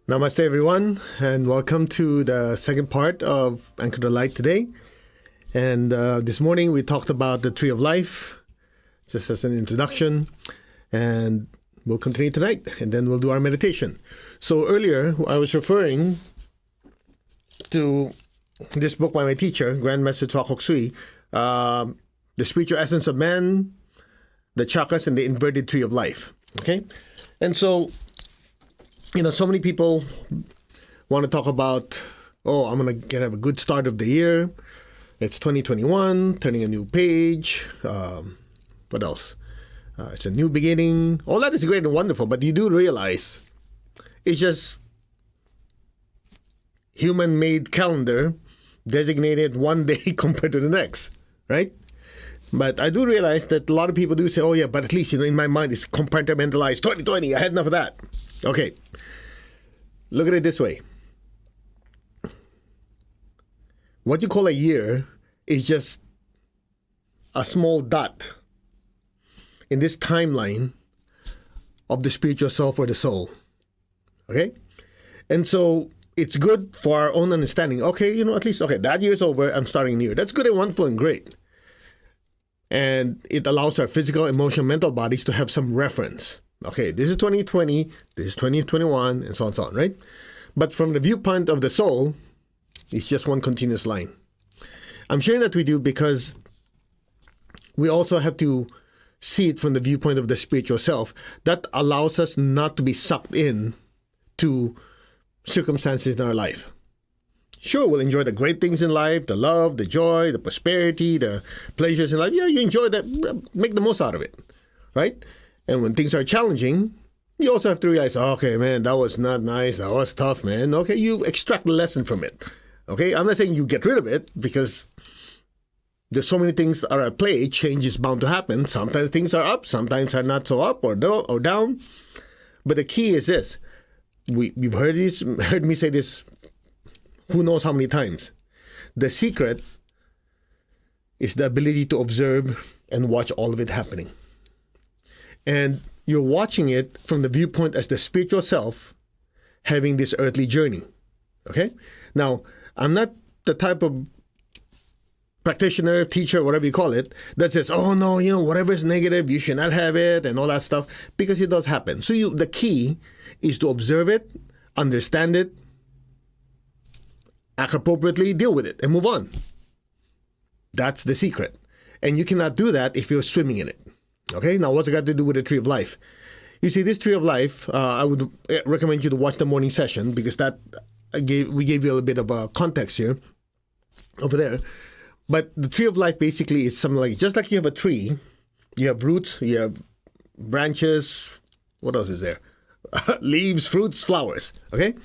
Namaste, everyone, and welcome to the second part of Anchor the Light today. And this morning we talked about the Tree of Life, just as an introduction, and we'll continue tonight, and then we'll do our meditation. So earlier I was referring to this book by my teacher, Grandmaster Tuak Kok Sui, The Spiritual Essence of Man, the Chakras, and the Inverted Tree of Life. Okay? And so, so many people want to talk about, I'm going to have a good start of the year. It's 2021, turning a new page. What else? It's a new beginning. All that is great and wonderful, but you do realize it's just human-made calendar designated one day compared to the next, right? But I do realize that a lot of people do say, but at least, in my mind, it's compartmentalized. 2020, I had enough of that. Okay. Look at it this way. What you call a year is just a small dot in this timeline of the spiritual self or the soul. Okay? And so it's good for our own understanding. Okay, at least, that year's over, I'm starting new. That's good and wonderful and great. And it allows our physical, emotional, mental bodies to have some reference. Okay, this is 2020, this is 2021, and so on and so on, right? But from the viewpoint of the soul, it's just one continuous line. I'm sharing that with you because we also have to see it from the viewpoint of the spiritual self. That allows us not to be sucked in to circumstances in our life. Sure, we'll enjoy the great things in life, the love, the joy, the prosperity, the pleasures in life. Yeah, you enjoy that, make the most out of it, right? And when things are challenging, you also have to realize, okay, man, that was not nice. That was tough, man. Okay, you extract the lesson from it. Okay, I'm not saying you get rid of it because there's so many things that are at play. Change is bound to happen. Sometimes things are up, sometimes are not so up or down. But the key is this. You've heard me say this who knows how many times. The secret is the ability to observe and watch all of it happening. And you're watching it from the viewpoint as the spiritual self having this earthly journey. Okay? Now, I'm not the type of practitioner, teacher, whatever you call it, that says, whatever is negative, you should not have it and all that stuff, because it does happen. So the key is to observe it, understand it, act appropriately, deal with it, and move on. That's the secret. And you cannot do that if you're swimming in it. Okay, now what's it got to do with the Tree of Life? You see, this Tree of Life, I would recommend you to watch the morning session because we gave you a little bit of a context here, over there. But the Tree of Life basically is something like, just like you have a tree, you have roots, you have branches, what else is there? Leaves, fruits, flowers, okay?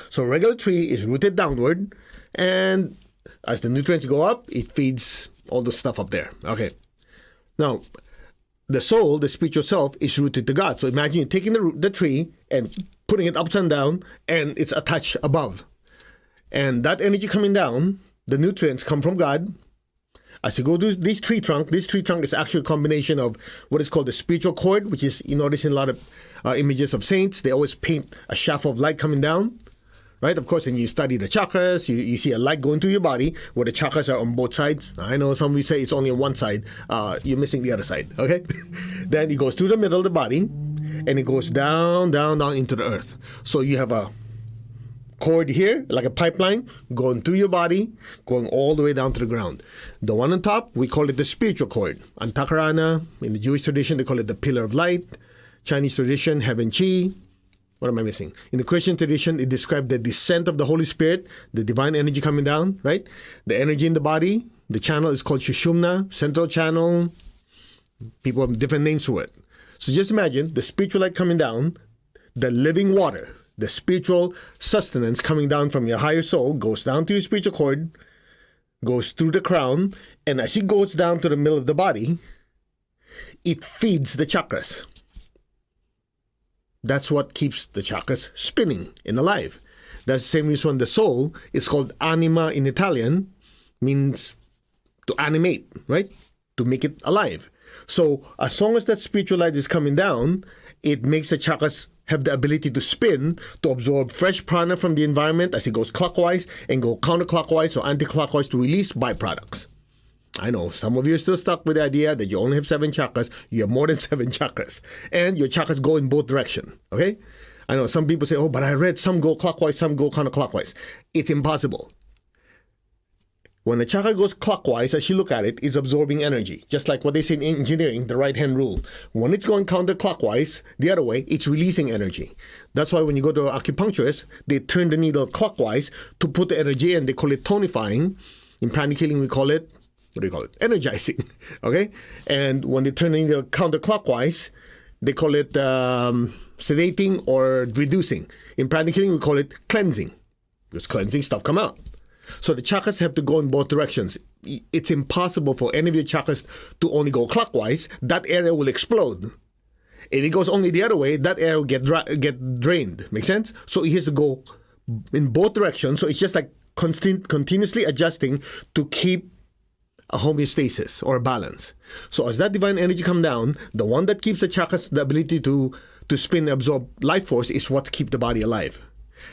So a regular tree is rooted downward, and as the nutrients go up, it feeds all the stuff up there, okay? Now, the soul, the spiritual self, is rooted to God. So imagine you're taking the tree and putting it upside down, and it's attached above. And that energy coming down, the nutrients come from God. As you go to this tree trunk is actually a combination of what is called the spiritual cord, which is, you notice in a lot of images of saints, they always paint a shaft of light coming down. Right? Of course, when you study the chakras, you see a light going through your body where the chakras are on both sides. I know some of you say it's only on one side. You're missing the other side, okay? Then it goes through the middle of the body and it goes down, down, down into the earth. So you have a cord here, like a pipeline, going through your body, going all the way down to the ground. The one on top, we call it the spiritual cord. Antakarana, in the Jewish tradition, they call it the pillar of light. Chinese tradition, heaven chi. What am I missing? In the Christian tradition, it described the descent of the Holy Spirit, the divine energy coming down, right? The energy in the body, the channel is called Shushumna, central channel. People have different names for it. So just imagine the spiritual light coming down, the living water, the spiritual sustenance coming down from your higher soul, goes down to your spiritual cord, goes through the crown, and as it goes down to the middle of the body, it feeds the chakras. That's what keeps the chakras spinning and alive. That's the same reason the soul is called anima in Italian, means to animate, right? To make it alive. So as long as that spiritual light is coming down, it makes the chakras have the ability to spin, to absorb fresh prana from the environment as it goes clockwise and go counterclockwise or anti-clockwise to release byproducts. I know some of you are still stuck with the idea that you only have 7 chakras. You have more than 7 chakras. And your chakras go in both directions. Okay? I know some people say, oh, but I read some go clockwise, some go counterclockwise. It's impossible. When the chakra goes clockwise, as you look at it, it's absorbing energy. Just like what they say in engineering, the right-hand rule. When it's going counterclockwise, the other way, it's releasing energy. That's why when you go to an acupuncturist, they turn the needle clockwise to put the energy in. They call it tonifying. In pranic healing, we call it, what do you call it? Energizing. Okay? And when they turn the needle counterclockwise, they call it sedating or reducing. In pranic healing, we call it cleansing. Because cleansing stuff come out. So the chakras have to go in both directions. It's impossible for any of your chakras to only go clockwise. That area will explode. If it goes only the other way, that area will get drained. Make sense? So it has to go in both directions. So it's just like continuously adjusting to keep a homeostasis or a balance. So as that divine energy comes down, the one that keeps the chakras, the ability to spin and absorb life force is what keeps the body alive.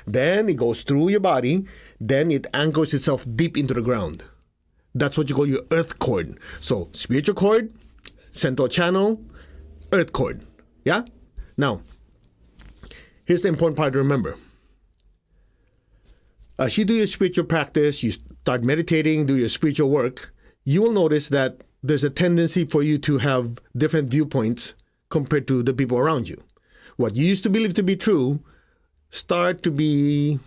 Then it goes through your body, then it anchors itself deep into the ground. That's what you call your earth cord. So spiritual cord, central channel, earth cord. Yeah? Now, here's the important part to remember. As you do your spiritual practice, you start meditating, do your spiritual work, you will notice that there's a tendency for you to have different viewpoints compared to the people around you. What you used to believe to be true start to be,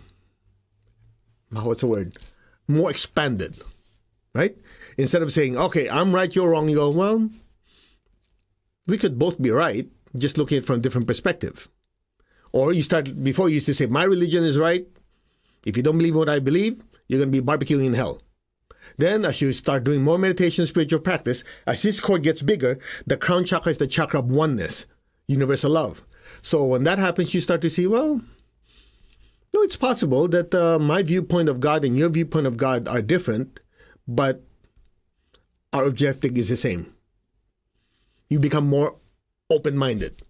more expanded, right? Instead of saying, okay, I'm right, you're wrong, you go, well, we could both be right, just looking at it from a different perspective. Or you start, before you used to say, my religion is right. If you don't believe what I believe, you're going to be barbecuing in hell. Then as you start doing more meditation, spiritual practice, as this cord gets bigger, the crown chakra is the chakra of oneness, universal love. So when that happens, you start to see, well, no, it's possible that my viewpoint of God and your viewpoint of God are different, but our objective is the same. You become more open-minded,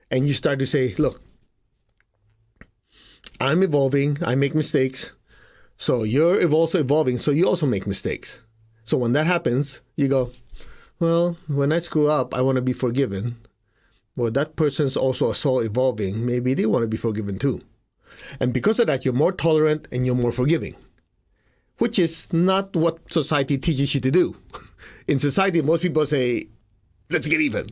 and you start to say, look, I'm evolving, I make mistakes, so you're also evolving, so you also make mistakes. So when that happens, you go, well, when I screw up, I want to be forgiven. Well, that person's also a soul evolving. Maybe they want to be forgiven too. And because of that, you're more tolerant and you're more forgiving, which is not what society teaches you to do. In society, most people say, let's get even,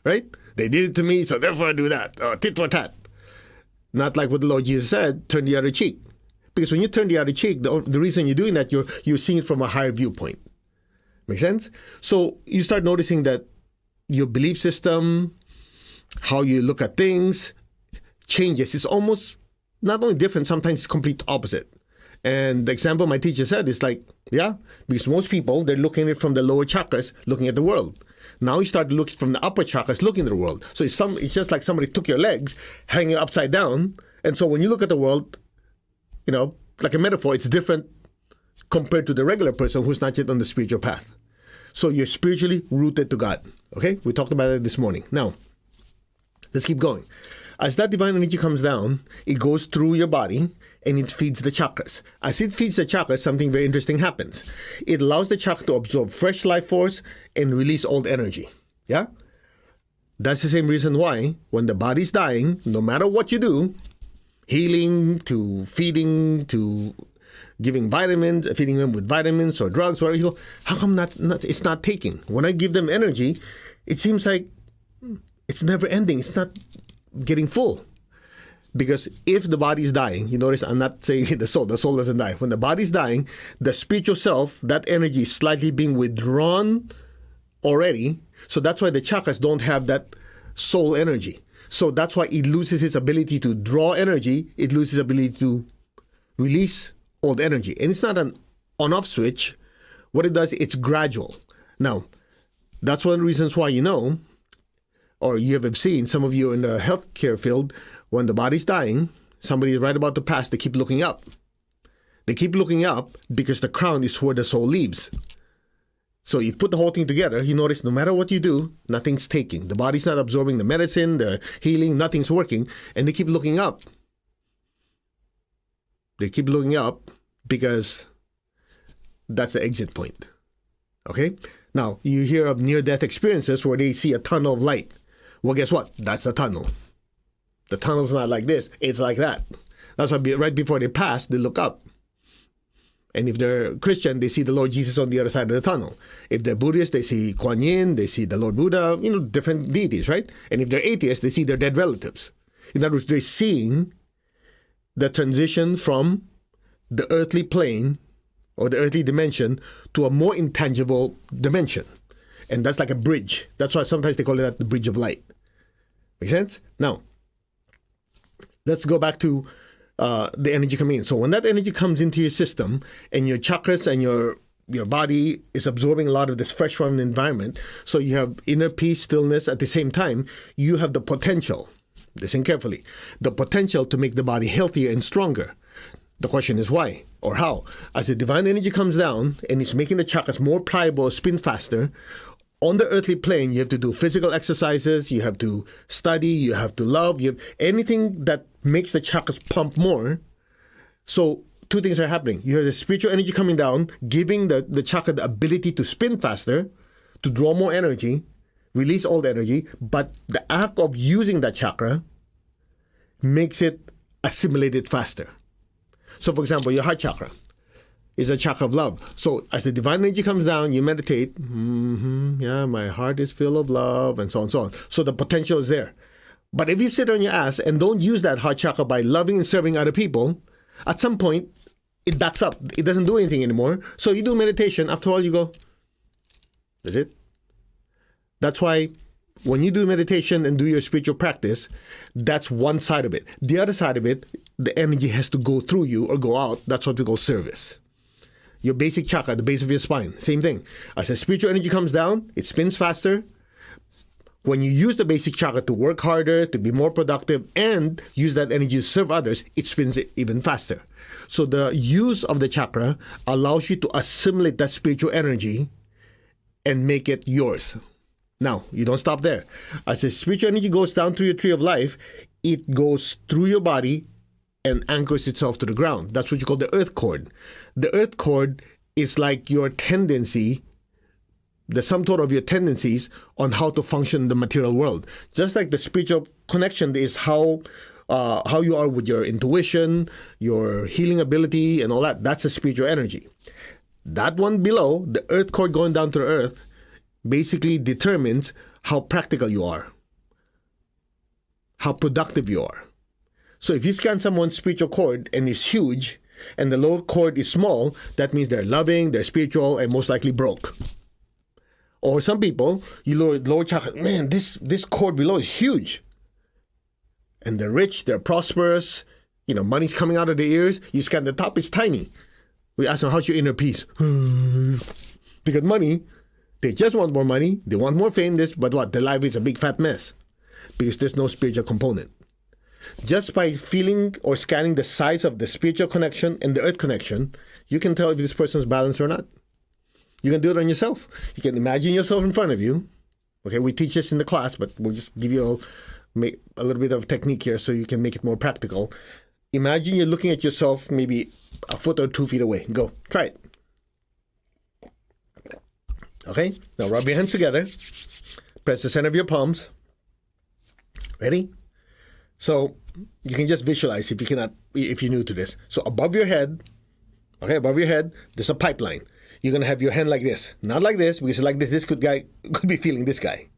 right? They did it to me, so therefore I do that. Tit for tat. Not like what the Lord Jesus said, turn the other cheek. Because when you turn the other cheek, the reason you're doing that, you're seeing it from a higher viewpoint. Make sense? So you start noticing that your belief system, how you look at things, changes. It's almost not only different, sometimes it's complete opposite. And the example my teacher said is like, yeah, because most people, they're looking at it from the lower chakras, looking at the world. Now you start looking from the upper chakras, looking at the world. So it's just like somebody took your legs, hanging upside down. And so when you look at the world, like a metaphor, it's different compared to the regular person who's not yet on the spiritual path. So you're spiritually rooted to God. Okay? We talked about it this morning. Now, let's keep going. As that divine energy comes down, it goes through your body and it feeds the chakras. As it feeds the chakras, something very interesting happens. It allows the chakra to absorb fresh life force and release old energy. Yeah? That's the same reason why when the body's dying, no matter what you do, healing to feeding to giving vitamins, feeding them with vitamins or drugs, whatever you go, how come it's not taking? When I give them energy, it seems like it's never ending. It's not getting full. Because if the body is dying, you notice I'm not saying the soul doesn't die. When the body is dying, the spiritual self, that energy is slightly being withdrawn already. So that's why the chakras don't have that soul energy. So that's why it loses its ability to draw energy. It loses its ability to release old energy. And it's not an on-off switch. What it does, it's gradual. Now, that's one of the reasons why or you have seen, some of you in the healthcare field, when the body's dying, somebody is right about to pass, they keep looking up. They keep looking up because the crown is where the soul lives. So you put the whole thing together, you notice no matter what you do, nothing's taking. The body's not absorbing the medicine, the healing, nothing's working, and they keep looking up. They keep looking up because that's the exit point. Okay? Now, you hear of near-death experiences where they see a tunnel of light. Well, guess what? That's the tunnel. The tunnel's not like this. It's like that. That's why right before they pass, they look up. And if they're Christian, they see the Lord Jesus on the other side of the tunnel. If they're Buddhist, they see Kuan Yin, they see the Lord Buddha, different deities, right? And if they're atheists, they see their dead relatives. In other words, they're seeing the transition from the earthly plane or the earthly dimension to a more intangible dimension. And that's like a bridge. That's why sometimes they call it the bridge of light. Make sense? Now, let's go back to the energy coming in. So when that energy comes into your system and your chakras and your body is absorbing a lot of this fresh from the environment, so you have inner peace, stillness at the same time, you have the potential, listen carefully, the potential to make the body healthier and stronger. The question is why or how? As the divine energy comes down and it's making the chakras more pliable, spin faster, on the earthly plane, you have to do physical exercises, you have to study, you have to love, you have anything that makes the chakras pump more. So two things are happening. You have the spiritual energy coming down, giving the chakra the ability to spin faster, to draw more energy, release all the energy, but the act of using that chakra makes it assimilate it faster. So for example, your heart chakra is a chakra of love. So as the divine energy comes down, you meditate, yeah, my heart is full of love, and so on and so on. So the potential is there. But if you sit on your ass and don't use that heart chakra by loving and serving other people, at some point, it backs up. It doesn't do anything anymore. So you do meditation. After all, you go, that's it. That's why when you do meditation and do your spiritual practice, that's one side of it. The other side of it, the energy has to go through you or go out. That's what we call service. Your basic chakra, the base of your spine, same thing. As the spiritual energy comes down, it spins faster. When you use the basic chakra to work harder, to be more productive, and use that energy to serve others, it spins it even faster. So the use of the chakra allows you to assimilate that spiritual energy and make it yours. Now, you don't stop there. As the spiritual energy goes down through your tree of life, it goes through your body and anchors itself to the ground. That's what you call the earth cord. The earth cord is like your tendency, the sum total of your tendencies on how to function in the material world. Just like the spiritual connection is how you are with your intuition, your healing ability, and all that. That's the spiritual energy. That one below, the earth cord going down to the earth, basically determines how practical you are, how productive you are. So if you scan someone's spiritual cord and it's huge, and the lower cord is small, that means they're loving, they're spiritual, and most likely broke. Or some people, you lower chakra, man, this cord below is huge. And they're rich, they're prosperous, money's coming out of their ears. You scan the top, it's tiny. We ask them, how's your inner peace? Because money, they just want more money, they want more fame, but what? Their life is a big fat mess. Because there's no spiritual component. Just by feeling or scanning the size of the spiritual connection and the earth connection, you can tell if this person's balanced or not. You can do it on yourself. You can imagine yourself in front of you. Okay, we teach this in the class, but we'll just give you a little bit of technique here so you can make it more practical. Imagine you're looking at yourself maybe a foot or 2 feet away. Go, try it. Okay, now rub your hands together. Press the center of your palms. Ready? So you can just visualize if you're new to this. So above your head, there's a pipeline. You're gonna have your hand like this, not like this, because like this could be feeling this guy.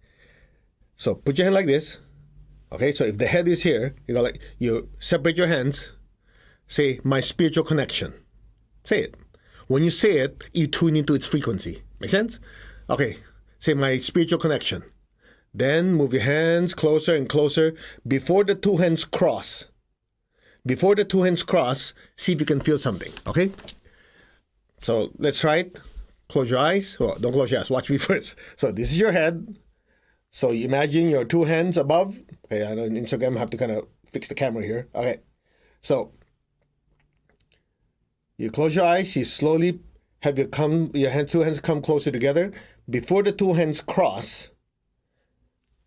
So put your hand like this. Okay, so if the head is here, you separate your hands. Say my spiritual connection. Say it. When you say it, you tune into its frequency. Make sense? Okay. Say my spiritual connection. Then move your hands closer and closer before the two hands cross. Before the two hands cross, see if you can feel something, okay? So let's try it. Close your eyes. Well, don't close your eyes. Watch me first. So this is your head. So you imagine your two hands above. Okay, I know in Instagram I have to kind of fix the camera here. Okay. So you close your eyes. You slowly have your two hands come closer together. Before the two hands cross,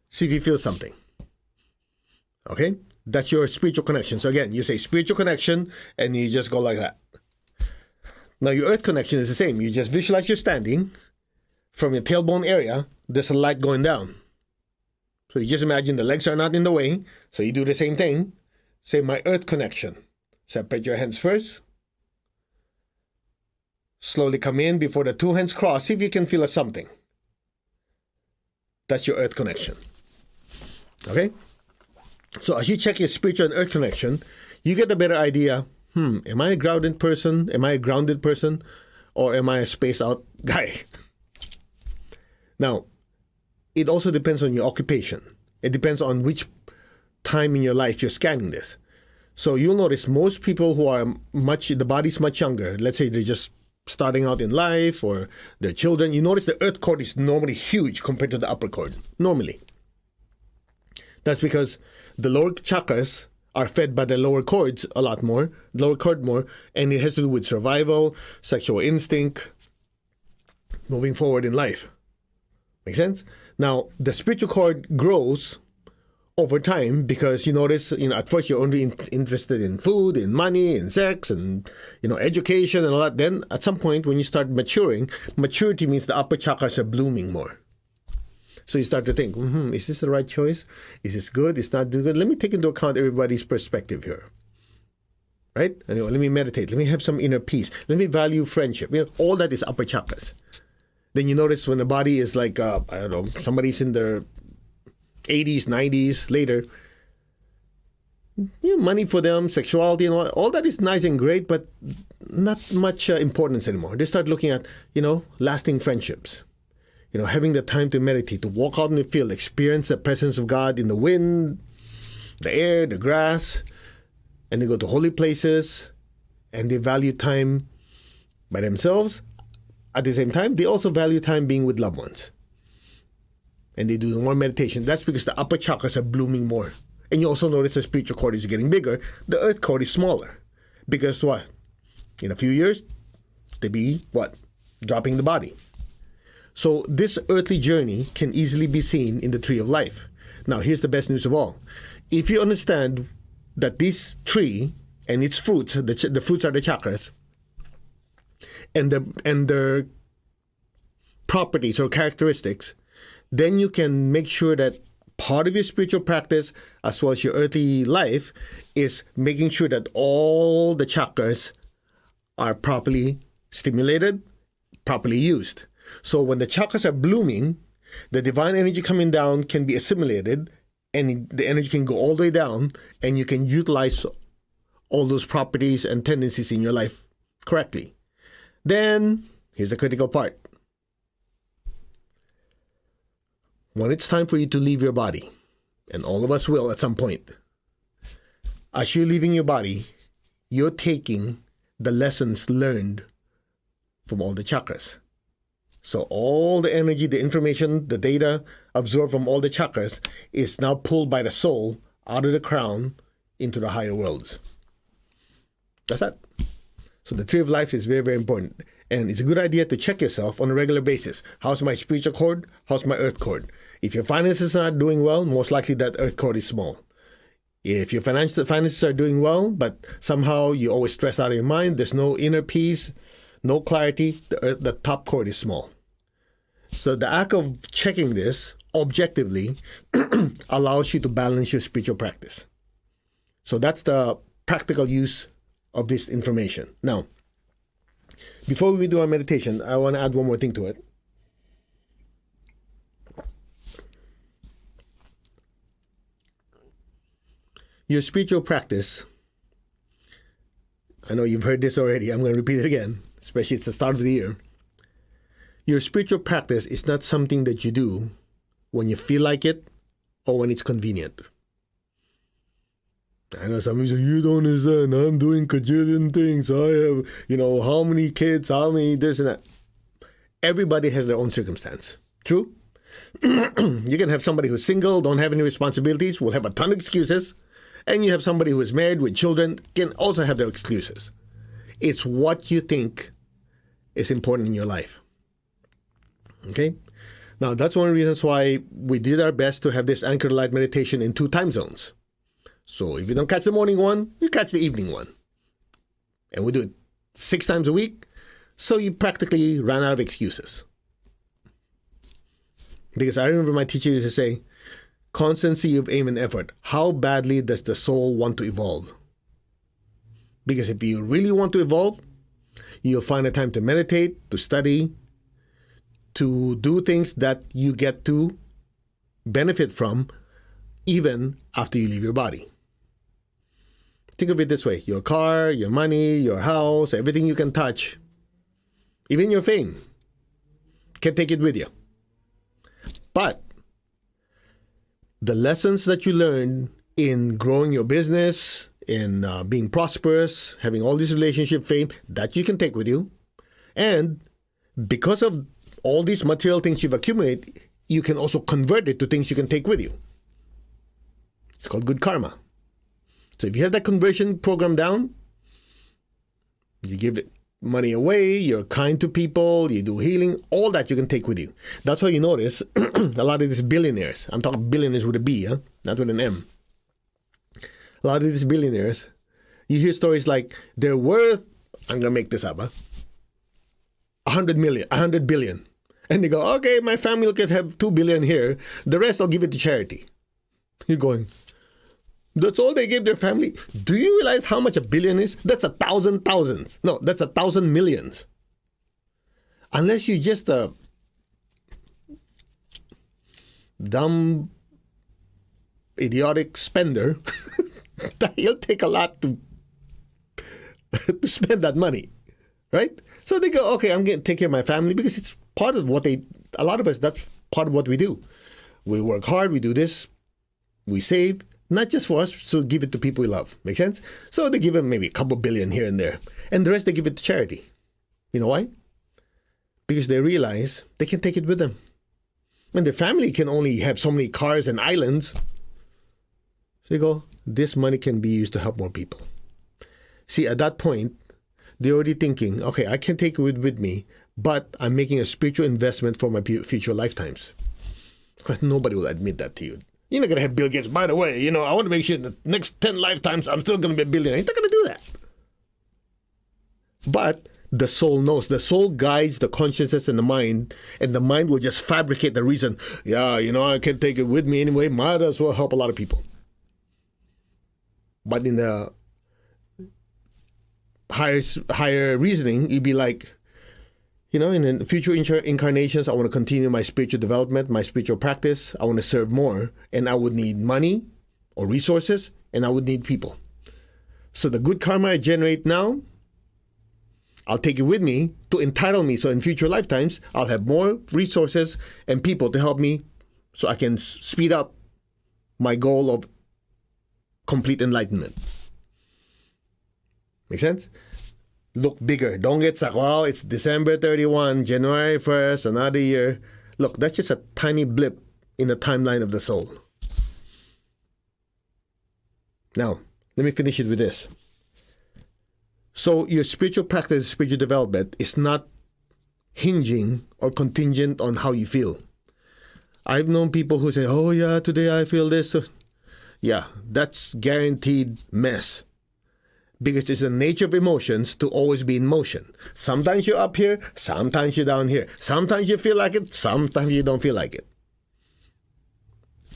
see if you feel something. Okay? That's your spiritual connection. So again, you say spiritual connection, and you just go like that. Now your earth connection is the same. You just visualize you're standing. From your tailbone area, there's a light going down. So you just imagine the legs are not in the way. So you do the same thing. Say my earth connection. Separate your hands first. Slowly come in before the two hands cross. See if you can feel a something. That's your earth connection. Okay? So as you check your spiritual and earth connection, you get a better idea. Am I a grounded person? Am I a grounded person? Or am I a spaced out guy? Now, it also depends on your occupation. It depends on which time in your life you're scanning this. So you'll notice most people who are the body's much younger, let's say they're just starting out in life or they're children, you notice the earth cord is normally huge compared to the upper cord, normally. That's because the lower chakras are fed by the lower cord more, and it has to do with survival, sexual instinct, moving forward in life. Make sense? Now, the spiritual cord grows over time because you notice, at first you're only interested in food, in money, in sex, and, education and all that. Then at some point when you start maturing, maturity means the upper chakras are blooming more. So you start to think, is this the right choice? Is this good? Is not good? Let me take into account everybody's perspective here. Right? Let me meditate. Let me have some inner peace. Let me value friendship. All that is upper chakras. Then you notice when the body is like, somebody's in their 80s, 90s, later, money for them, sexuality and all that is nice and great, but not much importance anymore. They start looking at, lasting friendships. Having the time to meditate, to walk out in the field, experience the presence of God in the wind, the air, the grass, and they go to holy places, and they value time by themselves. At the same time, they also value time being with loved ones. And they do more meditation. That's because the upper chakras are blooming more. And you also notice the spiritual cord is getting bigger. The earth cord is smaller. Because what? In a few years, they be what? Dropping the body. So this earthly journey can easily be seen in the tree of life. Now, here's the best news of all. If you understand that this tree and its fruits, the fruits are the chakras, and their properties or characteristics, then you can make sure that part of your spiritual practice as well as your earthly life is making sure that all the chakras are properly stimulated, properly used. So when the chakras are blooming, the divine energy coming down can be assimilated and the energy can go all the way down and you can utilize all those properties and tendencies in your life correctly. Then, here's the critical part. When it's time for you to leave your body, and all of us will at some point, as you're leaving your body, you're taking the lessons learned from all the chakras. So all the energy, the information, the data absorbed from all the chakras is now pulled by the soul out of the crown into the higher worlds. That's that. So the tree of life is very, very important. And it's a good idea to check yourself on a regular basis. How's my spiritual cord? How's my earth cord? If your finances are not doing well, most likely that earth cord is small. If your finances are doing well, but somehow you always stress out of your mind, there's no inner peace, no clarity, the top cord is small. So the act of checking this objectively allows you to balance your spiritual practice. So that's the practical use of this information. Now, before we do our meditation, I want to add one more thing to it. Your spiritual practice, I know you've heard this already, I'm going to repeat it again, especially it's the start of the year. Your spiritual practice is not something that you do when you feel like it or when it's convenient. I know some people say, you don't understand, I'm doing cajillion things, I have, how many kids, how many this and that. Everybody has their own circumstance. True? You can have somebody who's single, don't have any responsibilities, will have a ton of excuses. And you have somebody who is married with children, can also have their excuses. It's what you think is important in your life. Okay? Now, that's one of the reasons why we did our best to have this anchor light meditation in 2 time zones. So if you don't catch the morning one, you catch the evening one. And we do it 6 times a week, so you practically ran out of excuses. Because I remember my teacher used to say, constancy of aim and effort. How badly does the soul want to evolve? Because if you really want to evolve, you'll find a time to meditate, to study, to do things that you get to benefit from even after you leave your body. Think of it this way. Your car, your money, your house, everything you can touch, even your fame, can take it with you. But the lessons that you learn in growing your business, in being prosperous, having all this relationship fame, that you can take with you. And because of all these material things you've accumulated, you can also convert it to things you can take with you. It's called good karma. So if you have that conversion program down, you give it money away, you're kind to people, you do healing, all that you can take with you. That's why you notice a lot of these billionaires, I'm talking billionaires with a B, huh? Not with an M. A lot of these billionaires, you hear stories like they're worth, I'm going to make this up, 100 billion. And they go, okay, my family can have 2 billion here. The rest I'll give it to charity. You're going, that's all they give their family. Do you realize how much a billion is? That's 1,000 thousands. No, that's 1,000 millions. Unless you're just a dumb, idiotic spender, he'll take a lot to spend that money, right? So they go, okay, I'm going to take care of my family because it's part of what a lot of us, that's part of what we do. We work hard, we do this, we save, not just for us, so give it to people we love. Make sense? So they give them maybe a couple billion here and there. And the rest they give it to charity. You know why? Because they realize they can take it with them. And their family can only have so many cars and islands. So they go, this money can be used to help more people. See, at that point, they're already thinking, okay, I can take it with me, but I'm making a spiritual investment for my future lifetimes. Because nobody will admit that to you. You're not going to have Bill Gates, by the way, I want to make sure that next 10 lifetimes I'm still going to be a billionaire. He's not going to do that. But the soul knows. The soul guides the consciousness and the mind will just fabricate the reason. Yeah, I can take it with me anyway. Might as well help a lot of people. But in the higher reasoning, you'd be like, in future incarnations, I want to continue my spiritual development, my spiritual practice. I want to serve more. And I would need money or resources, and I would need people. So the good karma I generate now, I'll take it with me to entitle me. So in future lifetimes, I'll have more resources and people to help me so I can speed up my goal of complete enlightenment. Make sense? Look bigger. Don't get stuck. Well, it's December 31, January 1st, another year. Look, that's just a tiny blip in the timeline of the soul. Now, let me finish it with this. So your spiritual practice, spiritual development is not hinging or contingent on how you feel. I've known people who say, oh yeah, today I feel this. Yeah, that's guaranteed mess. Because it's the nature of emotions to always be in motion. Sometimes you're up here, sometimes you're down here. Sometimes you feel like it, sometimes you don't feel like it.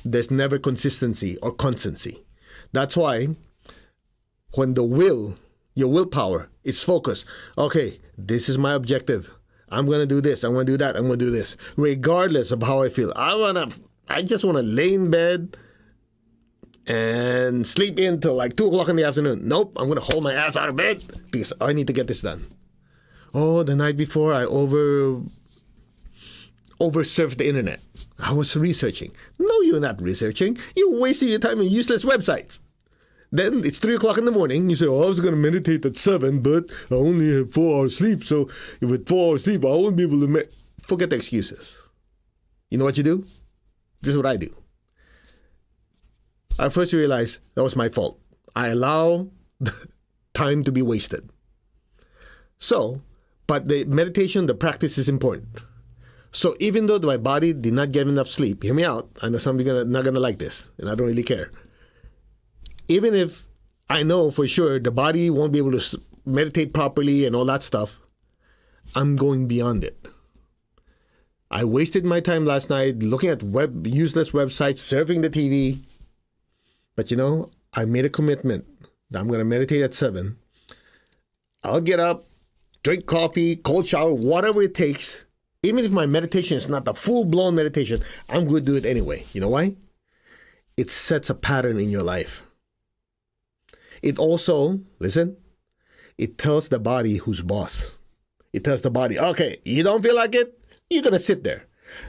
There's never consistency or constancy. That's why when your willpower is focused, okay, this is my objective. I'm going to do this, I'm going to do that, I'm going to do this. Regardless of how I feel. I just want to lay in bed and sleep until like 2 o'clock in the afternoon. Nope, I'm going to hold my ass out of bed because I need to get this done. Oh, the night before I oversurfed the internet. I was researching. No, you're not researching. You're wasting your time on useless websites. Then it's 3 o'clock in the morning. You say, oh, I was going to meditate at 7, but I only have 4 hours sleep. So if with 4 hours sleep, I won't be able to forget the excuses. You know what you do? This is what I do. I first realized that was my fault. I allow time to be wasted. So, But the meditation, the practice is important. So even though my body did not get enough sleep, hear me out. I know some of you are not going to like this, and I don't really care. Even if I know for sure the body won't be able to meditate properly and all that stuff, I'm going beyond it. I wasted my time last night looking at useless websites, surfing the TV. But I made a commitment that I'm going to meditate at 7. I'll get up, drink coffee, cold shower, whatever it takes. Even if my meditation is not the full-blown meditation, I'm going to do it anyway. You know why? It sets a pattern in your life. It also, listen, it tells the body who's boss. It tells the body, okay, you don't feel like it? You're going to sit there.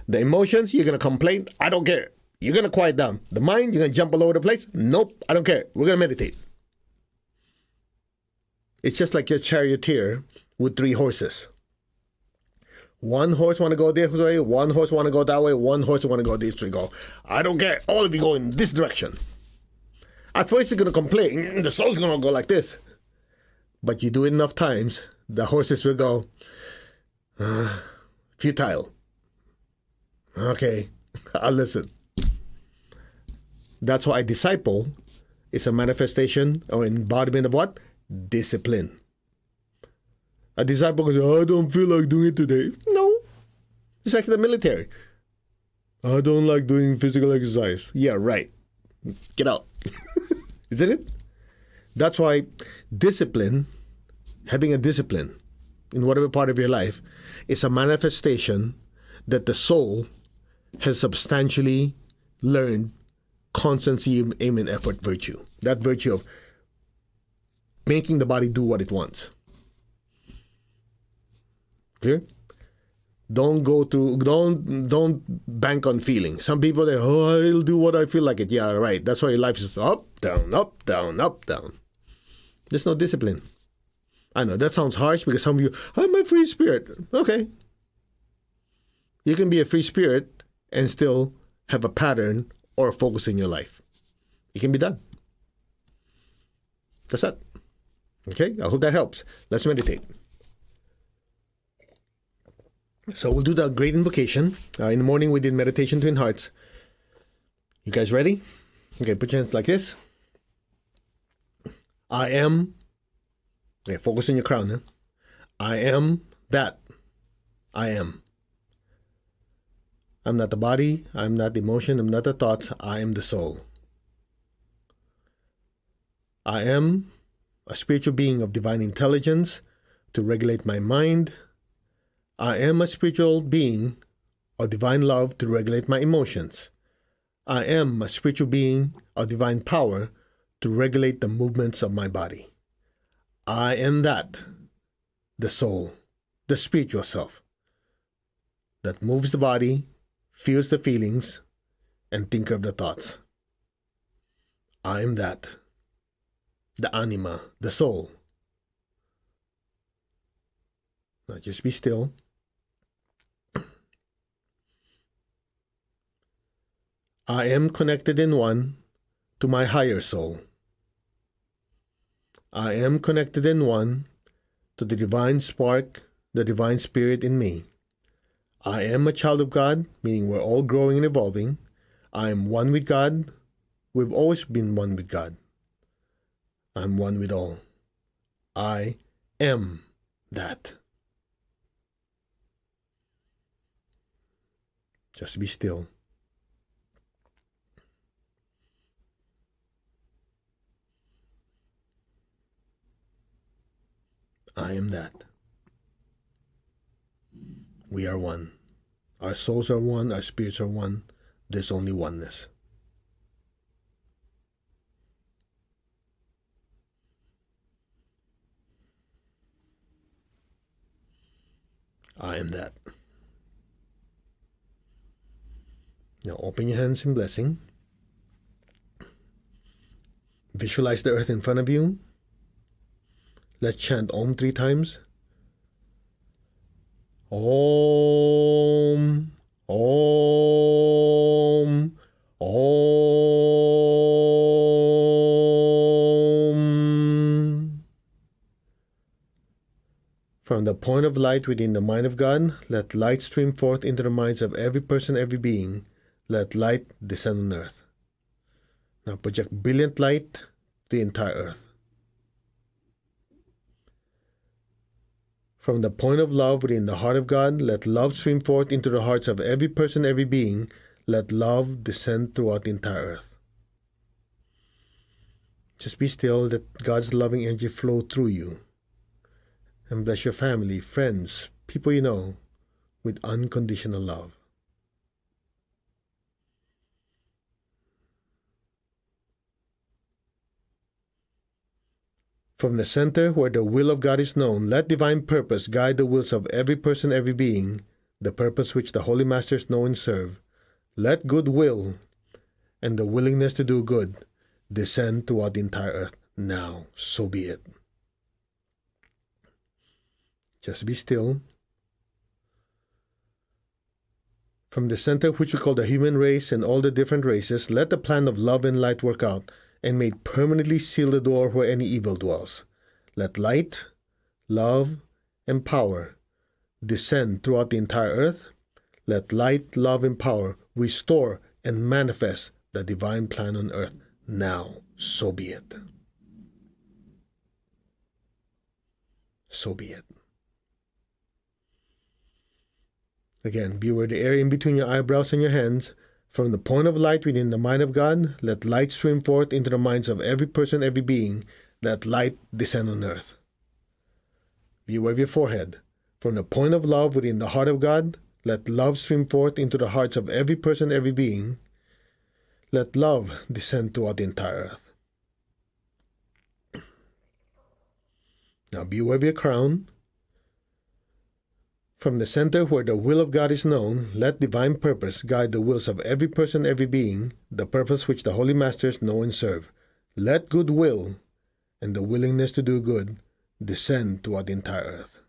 The emotions, you're going to complain. I don't care. You're going to quiet down. The mind, you're going to jump all over the place. Nope, I don't care. We're going to meditate. It's just like your charioteer with 3 horses. One horse want to go this way, one horse want to go that way, one horse want to go this way. Go, I don't care. All of you go in this direction. At first, you're going to complain. The soul's going to go like this. But you do it enough times, the horses will go, futile. Okay, I'll listen. That's why a disciple is a manifestation or embodiment of what? Discipline. A disciple goes, I don't feel like doing it today. No. It's like the military. I don't like doing physical exercise. Yeah, right. Get out. Isn't it? That's why discipline, having a discipline in whatever part of your life, is a manifestation that the soul has substantially learned constancy, aim, and effort virtue. That virtue of making the body do what it wants. Clear? Don't bank on feelings. Some people say, I'll do what I feel like it. Yeah, right. That's why your life is up, down, up, down, up, down. There's no discipline. I know that sounds harsh because some of you, I'm a free spirit. Okay. You can be a free spirit and still have a pattern or a focus in your life. It can be done. That's it. Okay, I hope that helps. Let's meditate. So we'll do the great invocation. In the morning we did meditation, twin hearts. You guys ready? Okay, put your hands like this. I am. Okay, focus on your crown. Huh? I am that. I am. I'm not the body. I'm not the emotion. I'm not the thoughts. I am the soul. I am a spiritual being of divine intelligence to regulate my mind. I am a spiritual being of divine love to regulate my emotions. I am a spiritual being of divine power to regulate the movements of my body. I am that, the soul, the spiritual self, that moves the body, feels the feelings, and thinks of the thoughts. I am that, the anima, the soul. Now just be still. I am connected in one to my higher soul. I am connected in one to the divine spark, the divine spirit in me. I am a child of God, meaning we're all growing and evolving. I am one with God. We've always been one with God. I'm one with all. I am that. Just be still. I am that. We are one. Our souls are one, our spirits are one. There's only oneness. I am that. Now open your hands in blessing. Visualize the earth in front of you. Let's chant Om 3 times. Om, Om, Om. From the point of light within the mind of God, let light stream forth into the minds of every person, every being. Let light descend on earth. Now project brilliant light to the entire earth. From the point of love within the heart of God, let love stream forth into the hearts of every person, every being. Let love descend throughout the entire earth. Just be still, let God's loving energy flow through you. And bless your family, friends, people you know, with unconditional love. From the center where the will of God is known, let divine purpose guide the wills of every person, every being, the purpose which the Holy Masters know and serve. Let goodwill and the willingness to do good descend throughout the entire earth. Now, so be it. Just be still. From the center which we call the human race and all the different races, let the plan of love and light work out, and may it permanently seal the door where any evil dwells. Let light, love, and power descend throughout the entire earth. Let light, love, and power restore and manifest the divine plan on earth. Now, so be it. So be it. Again, be aware the area in between your eyebrows and your hands. From the point of light within the mind of God, let light stream forth into the minds of every person, every being. Let light descend on earth. Be aware of your forehead. From the point of love within the heart of God, let love stream forth into the hearts of every person, every being. Let love descend throughout the entire earth. Now be aware of your crown. From the center where the will of God is known, let divine purpose guide the wills of every person, every being, the purpose which the Holy Masters know and serve. Let goodwill and the willingness to do good descend throughout the entire earth.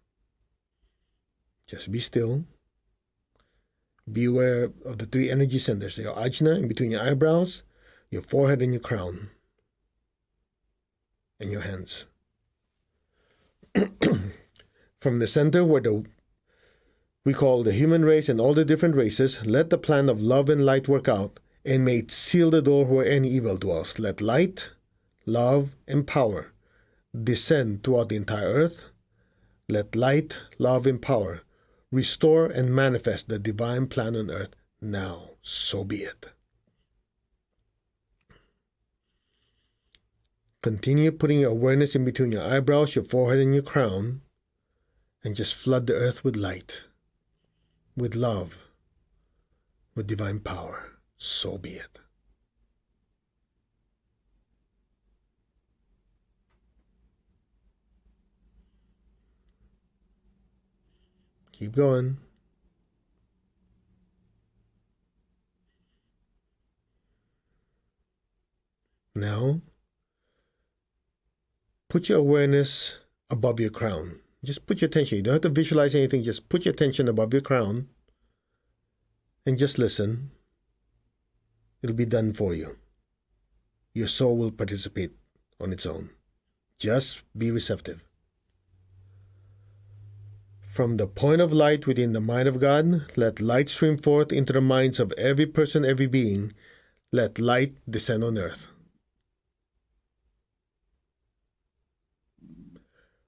Just be still. Be aware of the three energy centers, your ajna in between your eyebrows, your forehead, and your crown, and your hands. From the center where we call the human race and all the different races, let the plan of love and light work out, and may it seal the door where any evil dwells. Let light, love, and power descend throughout the entire earth. Let light, love, and power restore and manifest the divine plan on earth. Now, so be it. Continue putting your awareness in between your eyebrows, your forehead, and your crown, and just flood the earth with light, with love, with divine power. So be it. Keep going. Now, put your awareness above your crown. Just put your attention. You don't have to visualize anything. Just put your attention above your crown and just listen. It'll be done for you. Your soul will participate on its own. Just be receptive. From the point of light within the mind of God, let light stream forth into the minds of every person, every being. Let light descend on earth.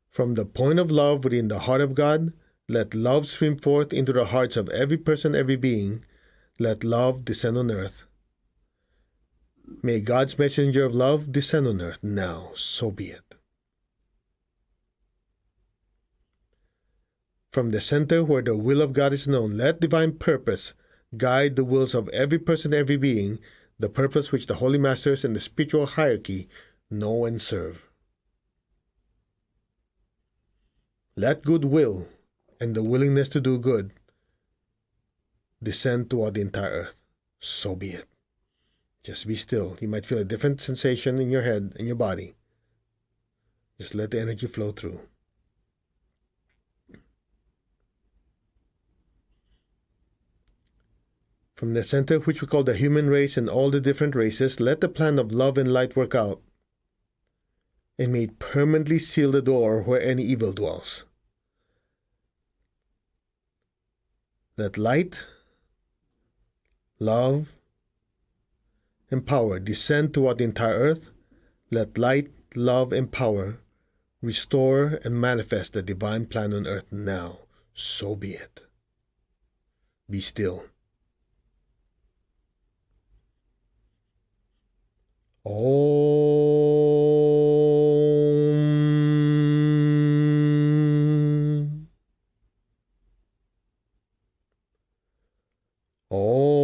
From the point of love within the heart of God, let love stream forth into the hearts of every person, every being. Let love descend on earth. May God's messenger of love descend on earth now. So be it. From the center where the will of God is known, let divine purpose guide the wills of every person, every being, the purpose which the Holy Masters and the spiritual hierarchy know and serve. Let goodwill and the willingness to do good descend toward the entire earth. So be it. Just be still. You might feel a different sensation in your head and your body. Just let the energy flow through. From the center, which we call the human race and all the different races, let the plan of love and light work out, and may it permanently seal the door where any evil dwells. Let light, love, and power descend throughout the entire earth. Let light, love, and power restore and manifest the divine plan on earth now. So be it. Be still. Om. Om.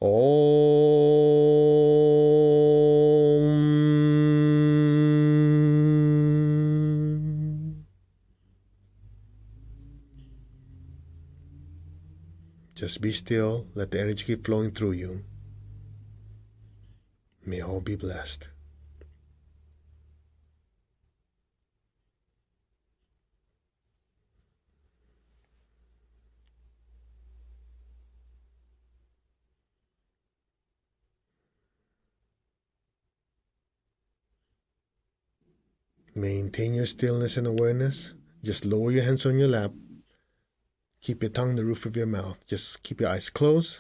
Om. Just be still. Let the energy keep flowing through you. May all be blessed. Maintain your stillness and awareness. Just lower your hands on your lap. Keep your tongue in the roof of your mouth. Just keep your eyes closed.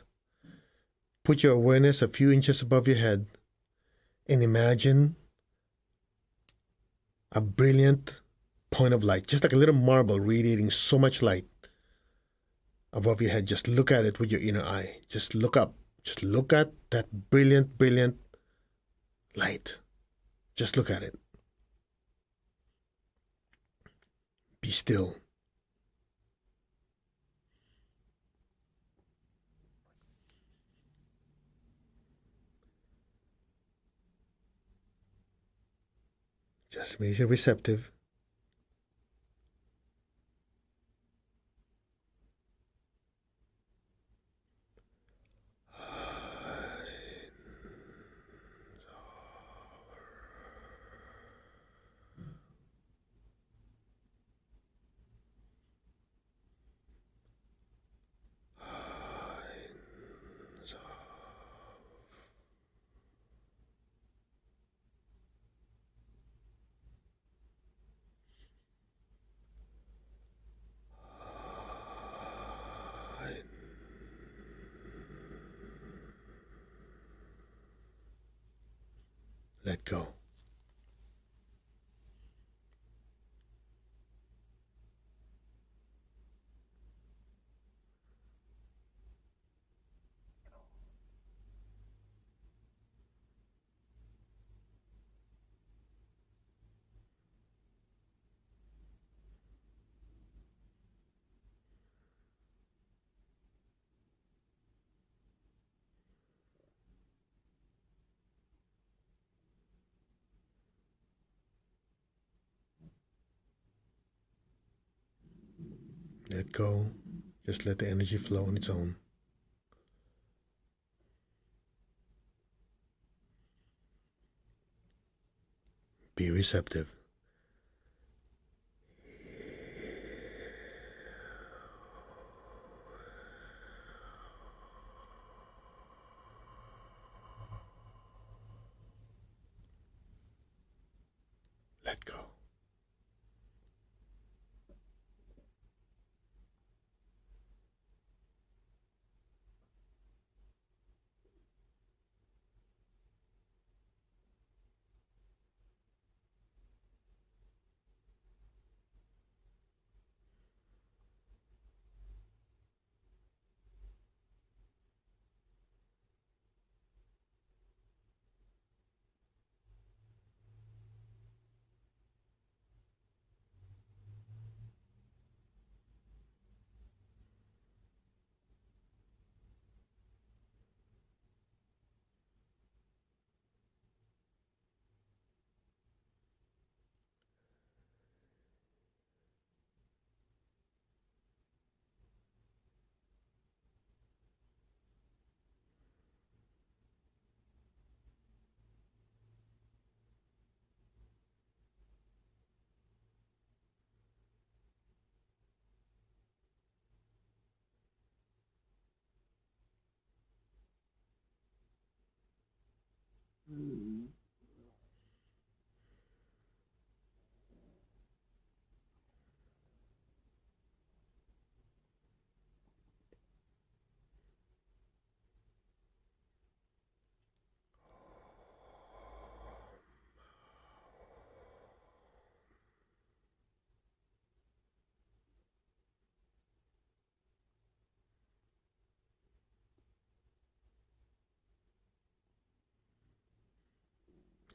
Put your awareness a few inches above your head and imagine a brilliant point of light, just like a little marble radiating so much light above your head. Just look at it with your inner eye. Just look up. Just look at that brilliant, brilliant light. Just look at it. Be still. Just be receptive. Let go. Let go. Just let the energy flow on its own. Be receptive. Let go.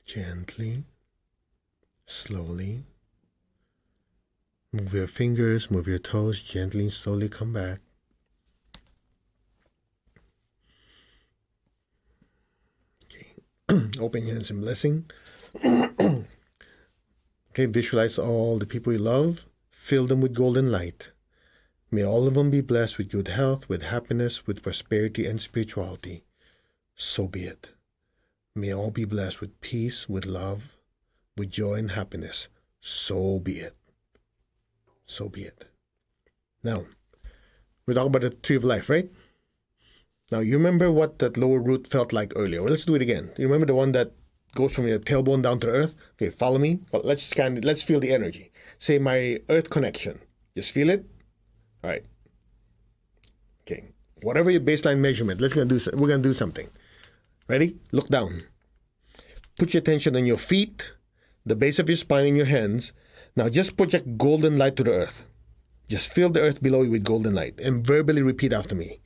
Gently, slowly. Move your fingers, move your toes, gently and slowly come back. Okay. Open your hands in blessing. Okay, visualize all the people you love. Fill them with golden light. May all of them be blessed with good health, with happiness, with prosperity and spirituality. So be it. May all be blessed with peace, with love, with joy and happiness. So be it. So be it. Now, we're talking about the tree of life, right? Now, you remember what that lower root felt like earlier. Well, let's do it again. You remember the one that goes from your tailbone down to the earth? Okay, follow me. Well, let's feel the energy. Say my earth connection. Just feel it. All right. Okay. Whatever your baseline measurement, we're gonna do something. Ready? Look down. Put your attention on your feet, the base of your spine, and your hands. Now just project golden light to the earth. Just fill the earth below you with golden light and verbally repeat after me.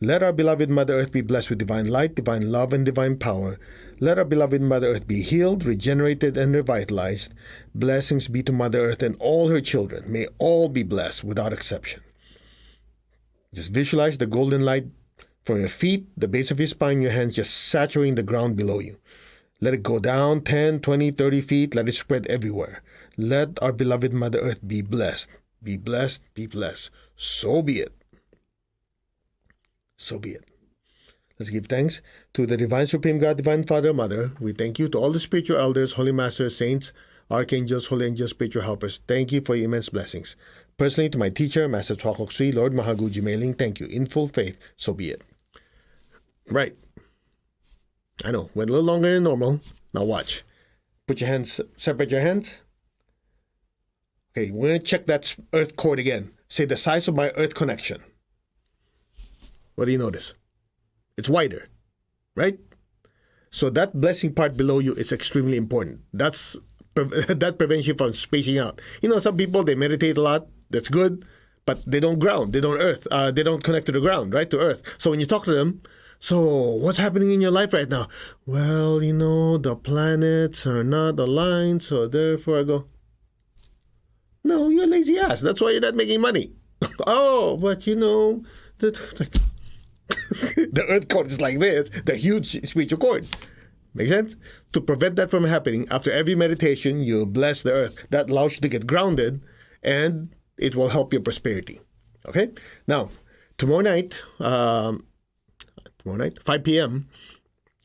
Let our beloved Mother Earth be blessed with divine light, divine love, and divine power. Let our beloved Mother Earth be healed, regenerated, and revitalized. Blessings be to Mother Earth and all her children. May all be blessed without exception. Just visualize the golden light from your feet, the base of your spine, your hands, just saturating the ground below you. Let it go down 10, 20, 30 feet. Let it spread everywhere. Let our beloved Mother Earth be blessed. Be blessed, be blessed. So be it. So be it. Let's give thanks to the Divine Supreme God, Divine Father, Mother. We thank you to all the spiritual elders, holy masters, saints, archangels, holy angels, spiritual helpers. Thank you for your immense blessings. Personally, to my teacher, Master Chua Kok Sui, Lord Mahaguji Meiling, thank you. In full faith, so be it. Right. I know, went a little longer than normal. Now watch. Put your hands, separate your hands. Okay, we're going to check that earth cord again. Say the size of my earth connection. What do you notice? It's wider, right? So that blessing part below you is extremely important. That prevents you from spacing out. You know, some people, they meditate a lot. That's good. But they don't ground. They don't earth. They don't connect to the ground, right? To earth. So when you talk to them, so what's happening in your life right now? Well, you know, the planets are not aligned. So therefore I go, no, you're a lazy ass. That's why you're not making money. Oh, but you know, the earth cord is like this, the huge spiritual cord. Make sense? To prevent that from happening, after every meditation, you bless the earth. That allows you to get grounded, and it will help your prosperity. Okay? Now, tomorrow night, 5 p.m.,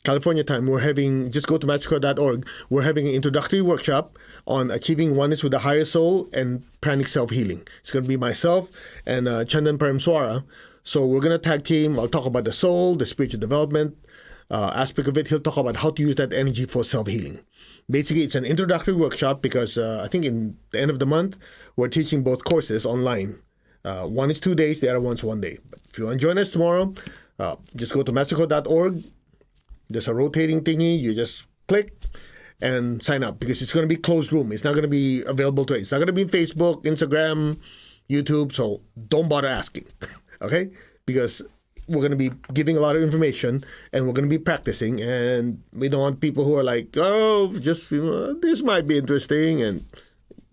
California time, we're having, just go to magical.org, we're having an introductory workshop on achieving oneness with the higher soul and pranic self-healing. It's going to be myself and Chandan Paramswara. So we're going to tag team. I'll talk about the soul, the spiritual development aspect of it. He'll talk about how to use that energy for self-healing. Basically, it's an introductory workshop because I think in the end of the month, we're teaching both courses online. One is 2 days, the other one's 1 day. But if you want to join us tomorrow, just go to mastercode.org. There's a rotating thingy. You just click and sign up because it's going to be closed room. It's not going to be available to it. It's not going to be Facebook, Instagram, YouTube. So don't bother asking, okay? Because we're going to be giving a lot of information and we're going to be practicing. And we don't want people who are like, oh, just, this might be interesting and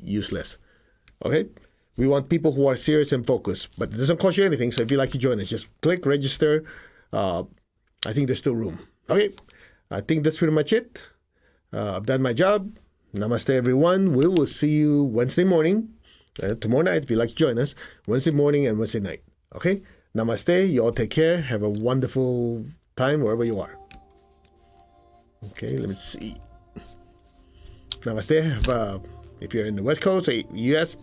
useless, okay? We want people who are serious and focused. But it doesn't cost you anything. So if you'd like to join us, just click, register. I think there's still room. Okay, I think that's pretty much it. I've done my job. Namaste, everyone. We will see you Wednesday morning, tomorrow night, if you'd like to join us, Wednesday morning and Wednesday night. Okay, namaste. You all take care. Have a wonderful time wherever you are. Okay, let me see. Namaste. If you're in the West Coast or US,